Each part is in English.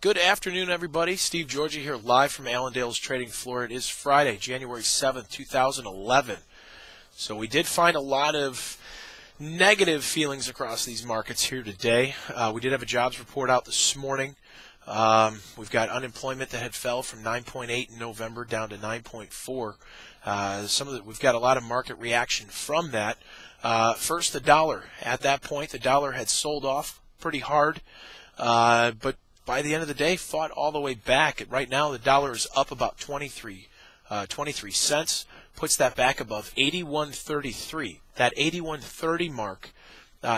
Good afternoon, everybody. Steve Georgie here live from Allendale's trading floor. It is Friday, January 7th, 2011. So we did find a lot of negative feelings across these markets here today. We did have a jobs report out this morning. We've got unemployment that had fell from 9.8 in November down to 9.4. We've got a lot of market reaction from that. First, the dollar. At that point, the dollar had sold off pretty hard, but by the end of the day, fought all the way back. Right now, the dollar is up about 23 cents, puts that back above 81.33. That 81.30 mark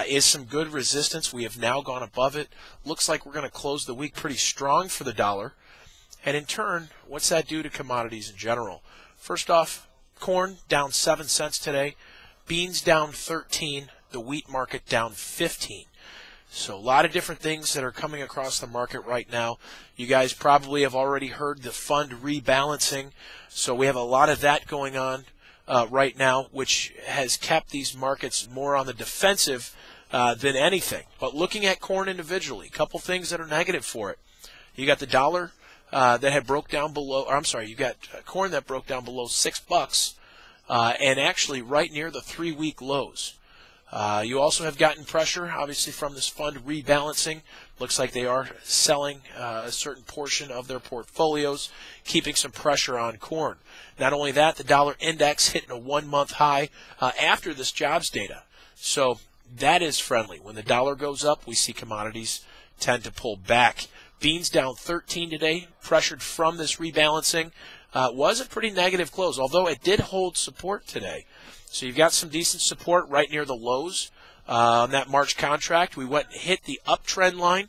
is some good resistance. We have now gone above it. Looks like we're going to close the week pretty strong for the dollar. And in turn, what's that do to commodities in general? First off, corn down 7 cents today, beans down 13, the wheat market down 15. So a lot of different things that are coming across the market right now. You guys probably have already heard the fund rebalancing. So we have a lot of that going on right now, which has kept these markets more on the defensive than anything. But looking at corn individually, a couple things that are negative for it. You got the dollar that had broke down below, or I'm sorry, you got corn that broke down below $6 and actually right near the 3-week lows. You also have gotten pressure, obviously, from this fund rebalancing. Looks like they are selling a certain portion of their portfolios, keeping some pressure on corn. Not only that, the dollar index hitting a 1-month high after this jobs data. So that is friendly. When the dollar goes up, we see commodities tend to pull back. Beans down 13 today, pressured from this rebalancing. Was a pretty negative close, although it did hold support today. So you've got some decent support right near the lows on that March contract. We went and hit the uptrend line,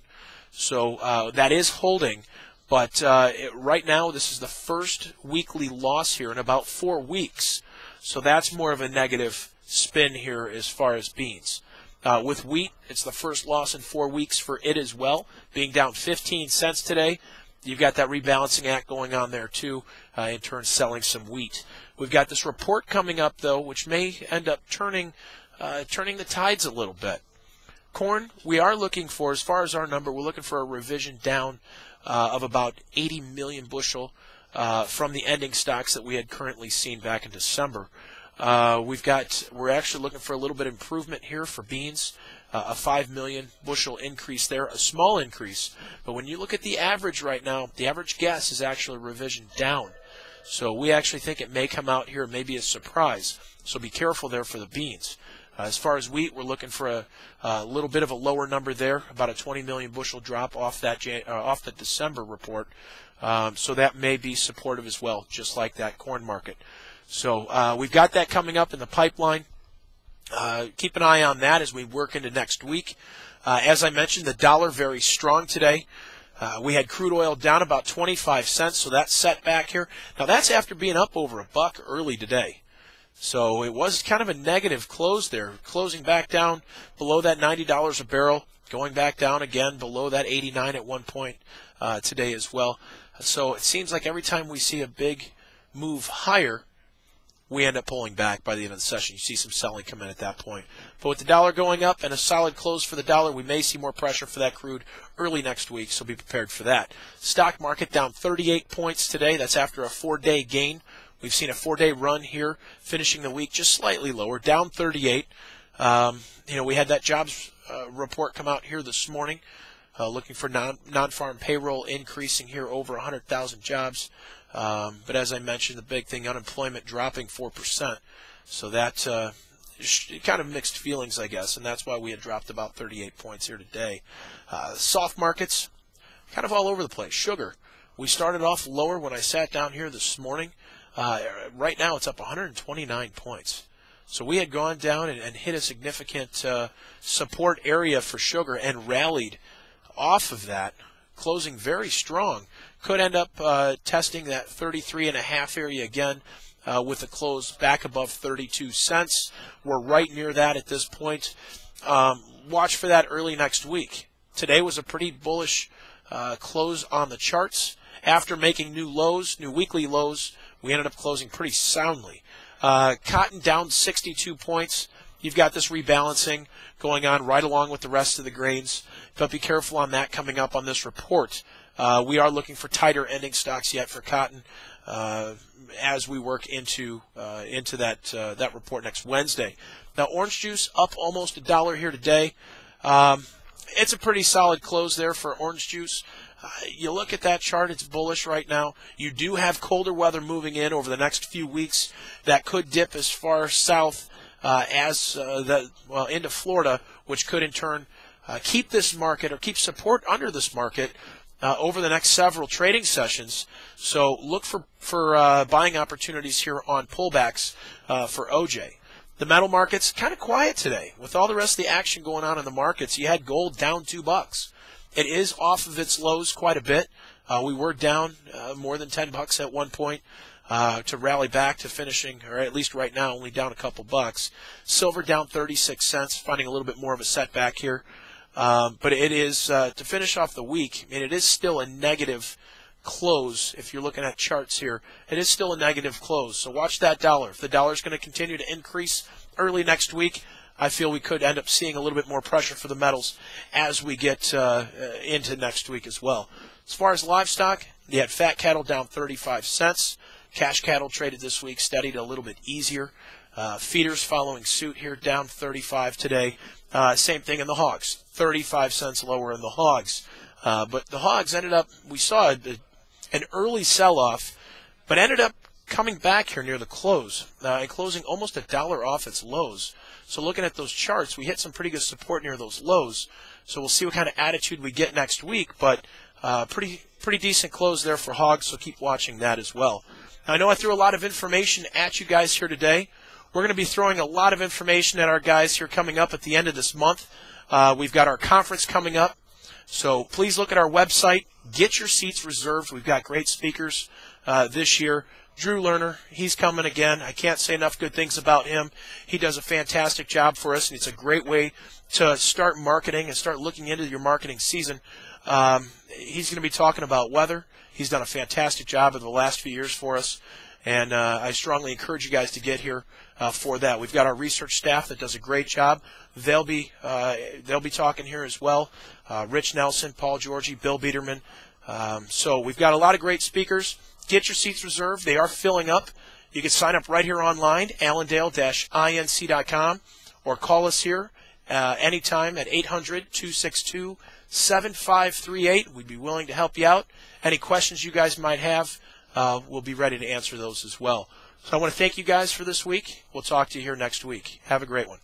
so that is holding. But right now, this is the first weekly loss here in about 4 weeks. So that's more of a negative spin here as far as beans. With wheat, it's the first loss in 4 weeks for it as well, being down 15 cents today. You've got that rebalancing act going on there, too, in turn selling some wheat. We've got this report coming up, though, which may end up turning the tides a little bit. Corn, we are looking for, as far as our number, we're looking for a revision down of about 80 million bushel from the ending stocks that we had currently seen back in December. We're actually looking for a little bit of improvement here for beans. A 5 million bushel increase there, a small increase. But when you look at the average right now, the average guess is actually a revision down. So we actually think it may come out here, maybe a surprise. So be careful there for the beans. As far as wheat, we're looking for a little bit of a lower number there, about a 20 million bushel drop off the December report. So that may be supportive as well, just like that corn market. So we've got that coming up in the pipeline. Keep an eye on that as we work into next week. As I mentioned, the dollar very strong today. We had crude oil down about 25 cents, so that's set back here. Now, that's after being up over $1 early today. So it was kind of a negative close there, closing back down below that $90 a barrel, going back down again below that 89 at one point today as well. So it seems like every time we see a big move higher, we end up pulling back by the end of the session. You see some selling come in at that point. But with the dollar going up and a solid close for the dollar, we may see more pressure for that crude early next week, so be prepared for that. Stock market down 38 points today. That's after a 4-day gain. We've seen a 4-day run here, finishing the week just slightly lower, down 38. We had that jobs report come out here this morning, looking for non-farm payroll increasing here over 100,000 jobs. But as I mentioned, the big thing, unemployment dropping 4%. So that kind of mixed feelings, I guess, and that's why we had dropped about 38 points here today. Soft markets, kind of all over the place. Sugar, we started off lower when I sat down here this morning. Right now it's up 129 points. So we had gone down and hit a significant support area for sugar and rallied off of that, closing very strong. Could end up testing that 33.5 area again with a close back above 32 cents. We're right near that at this point. Watch for that early next week. Today was a pretty bullish close on the charts. After making new weekly lows, we ended up closing pretty soundly. Cotton down 62 points. you've got this rebalancing going on right along with the rest of the grains, but be careful on that coming up on this report. We are looking for tighter ending stocks yet for cotton as we work into that report next Wednesday. Now, orange juice up almost $1 here today. It's a pretty solid close there for orange juice. You look at that chart, it's bullish right now. You do have colder weather moving in over the next few weeks that could dip as far south into Florida, which could in turn keep this market or keep support under this market over the next several trading sessions. So look for buying opportunities here on pullbacks for OJ. The metal market's kind of quiet today. With all the rest of the action going on in the markets, you had gold down $2. It is off of its lows quite a bit. We were down more than $10 at one point to rally back to finishing, or at least right now, only down a couple bucks. Silver down 36 cents, finding a little bit more of a setback here. But it is, to finish off the week, it is still a negative close. If you're looking at charts here, it is still a negative close. So watch that dollar. If the dollar is going to continue to increase early next week, I feel we could end up seeing a little bit more pressure for the metals as we get into next week as well. As far as livestock, you had fat cattle down 35 cents. Cash cattle traded this week steadied a little bit easier. Feeders following suit here, down 35 today. Same thing in the hogs, 35 cents lower in the hogs. But the hogs ended up, we saw an early sell-off, but ended up coming back here near the close and closing almost $1 off its lows. So looking at those charts, we hit some pretty good support near those lows. So we'll see what kind of attitude we get next week, but pretty decent close there for hogs, so keep watching that as well. Now, I know I threw a lot of information at you guys here today. We're going to be throwing a lot of information at our guys here coming up at the end of this month. We've got our conference coming up, so please look at our website. Get your seats reserved. We've got great speakers this year. Drew Lerner, he's coming again. I can't say enough good things about him. He does a fantastic job for us, and it's a great way to start marketing and start looking into your marketing season. He's going to be talking about weather. He's done a fantastic job in the last few years for us, and I strongly encourage you guys to get here for that. We've got our research staff that does a great job. They'll be talking here as well. Rich Nelson, Paul Georgie, Bill Biederman. So we've got a lot of great speakers. Get your seats reserved. They are filling up. You can sign up right here online, allendale-inc.com, or call us here anytime at 800-262-7538. We'd be willing to help you out. Any questions you guys might have, we'll be ready to answer those as well. So I want to thank you guys for this week. We'll talk to you here next week. Have a great one.